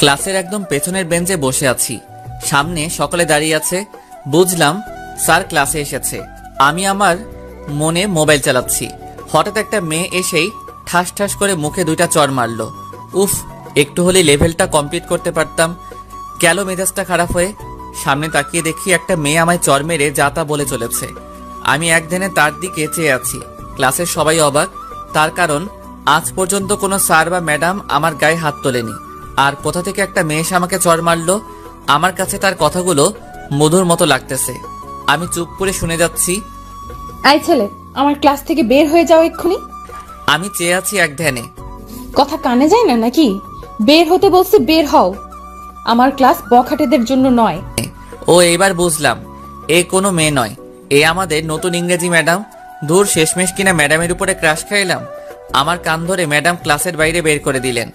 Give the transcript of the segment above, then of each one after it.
ক্লাসের একদম পেছনের বেঞ্চে বসে আছি, সামনে সকলে দাঁড়িয়ে আছে। বুঝলাম স্যার ক্লাসে এসেছে। আমি আমার মনে মোবাইল চালাচ্ছি, হঠাৎ একটা মেয়ে এসেই ঠাস ঠাস করে মুখে 2টা চড় মারলো। উফ, একটু হলে লেভেলটা কমপ্লিট করতে পারতাম। গেল মেজাজটা খারাপ হয়ে। সামনে তাকিয়ে দেখি একটা মেয়ে আমায় চড় মেরে যা তা বলে চলেছে। আমি একদিনে তার দিকে চেয়ে আছি। ক্লাসের সবাই অবাক, তার কারণ আজ পর্যন্ত কোনো স্যার বা ম্যাডাম আমার গায়ে হাত তোলেনি। আর কোথা থেকে একটা মেয়ে এসে আমাকে চড় মারলো। আমার কাছে তার কথাগুলো মধুর মতো লাগতেছে। আমি চুপ করে শুনে যাচ্ছি। আই ছেলে, আমার ক্লাস থেকে বের হয়ে যাও এক্ষুনি। আমি চেয়ে আছি এক ধ্যানে। কথা কানে যায় না নাকি? বের হতে বলছি, বের হও। আমার ক্লাস বখাটেদের জন্য নয়। ও এইবার বুঝলাম, এ কোনো মেয়ে নয়, এ আমাদের নতুন ইংরেজি ম্যাডাম। দূর, শেষমেশ কিনা ম্যাডামের উপরে ক্রাশ খাইলাম। আমার কান ধরে ম্যাডাম ক্লাসের বাইরে বের করে দিলেন।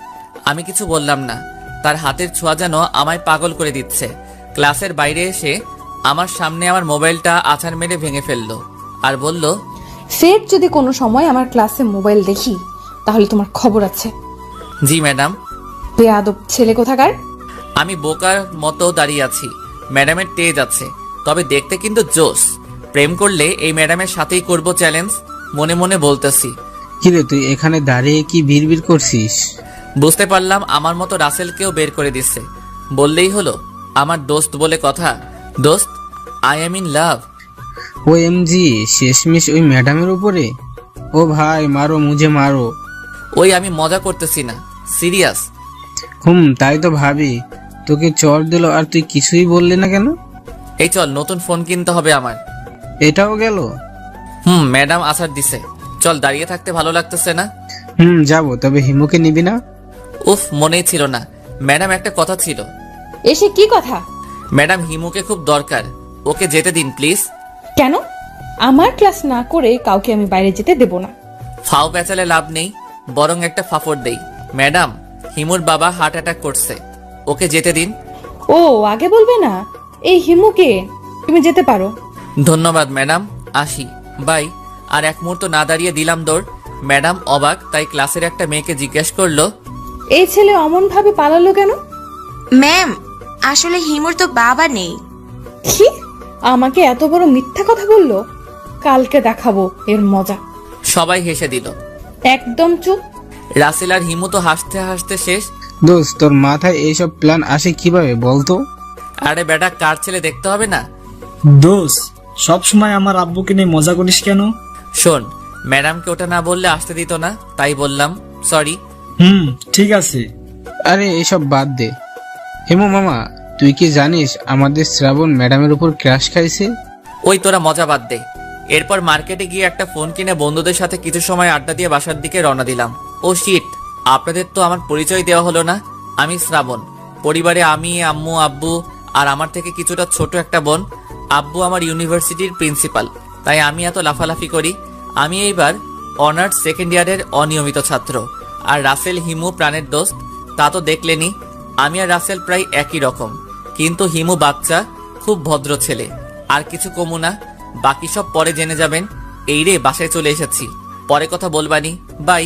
আমি কিছু বললাম না। তার হাতের ছোঁয়া যেন আমায় পাগল করে দিচ্ছে। ক্লাসের বাইরে এসে আমার সামনে আমার মোবাইলটা আছাড় মেরে ভেঙে ফেললো আর বলল, ফের যদি কোনো সময় আমার ক্লাসে মোবাইল দেখি তাহলে তোমার খবর আছে। জি ম্যাডাম। বেয়াদব ছেলে কোথাকার। আমি বোকার মতো দাঁড়িয়ে আছি। ম্যাডামের তেজ আছে, তবে দেখতে কিন্তু জোস। প্রেম করলে এই ম্যাডামের সাথেই করব চ্যালেঞ্জ, মনে মনে বলতেছি। কিরে, তুই এখানে দাঁড়িয়ে কি ভিড় করছিস? বুঝতে পারলাম আমার মতো রাসেলকেও বের করে দিচ্ছে। বললেই হলো, আমার দোস্ত বলে কথা। দোস্ত, I am in love. O MG, শেষমেশ ওই ম্যাডামের উপরে? ও ভাই, মারো মুঝে মারো। ওই আমি মজা করতেছি না, সিরিয়াস। তাই তো ভাবি। তোকে চড় দিল আর তুই কিছুই বললি না কেন? এই চল, নতুন ফোন কিনতে হবে আমার। এটাও গেল। ম্যাডাম আসার দিছে। চল, দাঁড়িয়ে থাকতে ভালো লাগতেছে না। যাবো, তবে হিমুকে নিবি না? উফ, মনেই ছিল না। ম্যাডাম, একটা কথা ছিল। এসে কি কথা? ম্যাডাম, হিমুকে খুব দরকার, ওকে যেতে দিন প্লিজ। কেন? আমার ক্লাস না করে কাউকে আমি বাইরে যেতে দেব না। ফাও পেঁচালে লাভ নেই, বরং একটা ফাফড় দেই। ম্যাডাম, হিমুর বাবা হার্ট অ্যাটাক করছে, ওকে যেতে দিন। ও, আগে বলবে না? এই হিমুকে তুমি যেতে পারো। ধন্যবাদ ম্যাডাম, আসি, বাই। আর এক মুহূর্ত না দাঁড়িয়ে দিলাম দৌড়। ম্যাডাম অবাক, তাই ক্লাসের একটা মেয়েকে জিজ্ঞেস করলো, এই ছেলে অমন ভাবে পালালো কেন? ম্যাম, আসলে হিমুর তো বাবা নেই। কি? আমাকে এত বড় মিথ্যা কথা বললো? কালকে দেখাবো এর মজা। সবাই হেসে দিল। একদম চুপ। রাসেল আর হিমু তো হাসতে হাসতে শেষ। দোস্ত, তোর মাথায় এইসব প্ল্যান আসে কিভাবে বলতো? আরে বেটা, কার ছেলে দেখতে হবে না? দোষ, সব সময় আমার আব্বুকে নিয়ে মজা করিস কেন? শোন, ম্যাডামকে ওটা না বললে আসতে দিত না, তাই বললাম, সরি। ঠিক আছে। আরে এসব বাদ দে। হিমু মামা, তুই কি জানিস আমাদের শ্রাবণ ম্যাডামের উপর ক্রাশ খাইছে? ওই তোরা মজা বাদ দে। এরপর মার্কেটে গিয়ে একটা ফোন কিনে বন্ধুদের সাথে কিছু সময় আড্ডা দিয়ে বাসার দিকে রওনা দিলাম। ও শিট, আপনাদের তো আমার পরিচয় দেওয়া হলো না। আমি শ্রাবণ। পরিবারে আমি, আম্মু, আব্বু আর আমার থেকে কিছুটা ছোট একটা বোন। আব্বু আমার ইউনিভার্সিটির প্রিন্সিপাল, তাই আমি এত লাফালাফি করি। আমি এইবার অনার্স সেকেন্ড ইয়ারের অনিয়মিত ছাত্র। আর রাসেল হিমু প্রাণের দোস্ত, তা তো দেখলেনি। আমি আর রাসেল প্রায় একই রকম, কিন্তু হিমু বাচ্চা, খুব ভদ্র ছেলে। আর কিছু কমু না, বাকি সব পরে জেনে যাবেন। এই রে, বাসায় চলে এসেছি, পরে কথা বলবানি, বাই।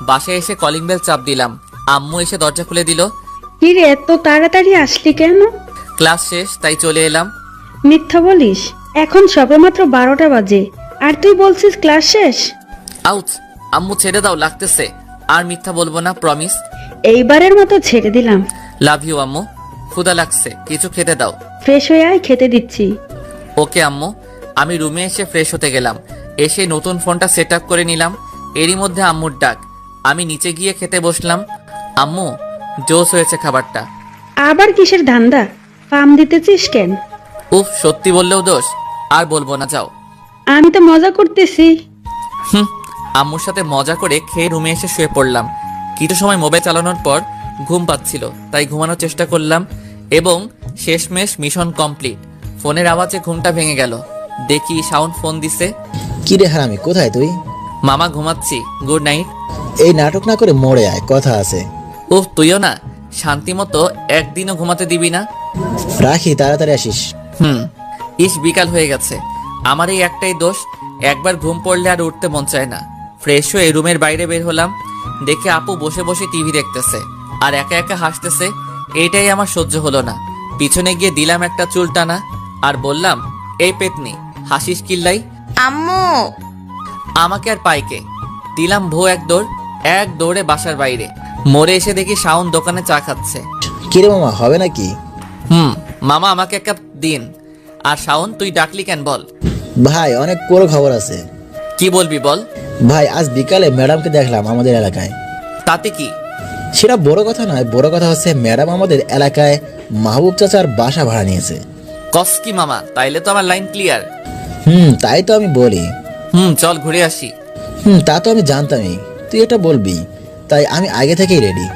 বাসায় এসে কলিং বেল চাপ দিলাম। আম্মু এসে দরজা খুলে দিল। কিরে, এত তাড়াতাড়ি আসলি কেন? ক্লাস শেষ, তাই চলে এলাম। মিথ্যা বলিস, এখন সবেমাত্র 12টা বাজে আর তুই বলছিস ক্লাস শেষ? আউচ, আম্মু ছেড়ে দাও, লাগতেছে। আর মিথ্যা বলবো না, প্রমিস। এইবারের মতো ছেড়ে দিলাম। লাভ ইউ আম্মু। ক্ষুধা লাগছে, কিছু খেতে দাও। ফ্রেশ হয়ে আয়, খেতে দিচ্ছি। ওকে আম্মু। আমি রুমে এসে ফ্রেশ হতে গেলাম। এসে নতুন ফোনটা সেট আপ করে নিলাম। এরই মধ্যে আম্মুর ডাক। আমি নিচে গিয়ে খেতে বসলাম। আম্মু, জোস হয়েছে খাবারটা। আবার কিসের ধান্দা? পাম দিতেছিস কেন? উফ, সত্যি বললেও দোষ। আর বলবো না, যাও। আমি তো মজা করতেছি। আম্মুর সাথে মজা করে খেয়ে রুমে এসে শুয়ে পড়লাম। কিছু সময় মোবাইল চালানোর পর ঘুম পাচ্ছিল, তাই ঘুমানোর চেষ্টা করলাম এবং শেষমেশ মিশন কমপ্লিট। ফোনের আওয়াজে ঘুমটা ভেঙে গেল। দেখি সাউন্ড ফোন দিছে। কি রে হারামি, কোথায় তুই? মামা, ঘুমাচ্ছি, গুড নাইট। এই নাটক না করে মোড়ে আয়, কথা আছে। উফ, তুইও না, শান্তি মতো একদিনও ঘুমাতে দিবি না। রাখি, তাড়াতাড়ি আসিস। ইস, বিকাল হয়ে গেছে। আমার এই একটাই দোষ, একবার ঘুম পড়লে আর উঠতে মন চায় না। ফ্রেশ হয়ে রুমের বাইরে বের হলাম। দেখে আপু বসে বসে টিভি দেখতেছে আর একা একা হাসতেছে। এটাই আমার সহ্য হলো না। পিছনে গিয়ে দিলাম একটা চুল টানা আর বললাম, এই পেতনি হাসিস কিল্লাই। আম্মু আমাকে আর পাইকে দিলাম ভো এক দৌড়ে বাসার বাইরে। মোড়ে এসে দেখি শাওন দোকানে চা খাচ্ছে। কিরে মামা, হবে নাকি? মামা আমাকে এক কাপ দিন। আর শাওন, তুই ডাকলি কেন বল? ভাই, অনেক বড় খবর আছে। কি বলবি বল। ভাই, আজ বিকালে ম্যাডামকে দেখলাম আমাদের এলাকায়। তাতে কি? সেটা বড় কথা নয়, বড় কথা হচ্ছে ম্যাডাম আমাদের এলাকায় মাহবুব চাচার বাসা ভাড়া নিয়েছে। কস কি মামা, তাইলে তো আমার লাইন ক্লিয়ার। তাই তো আমি বলি। চল ঘুরে আসি। তা তো আমি জানতামই তুই এটা বলবি, তাই আমি আগে থেকেই রেডি।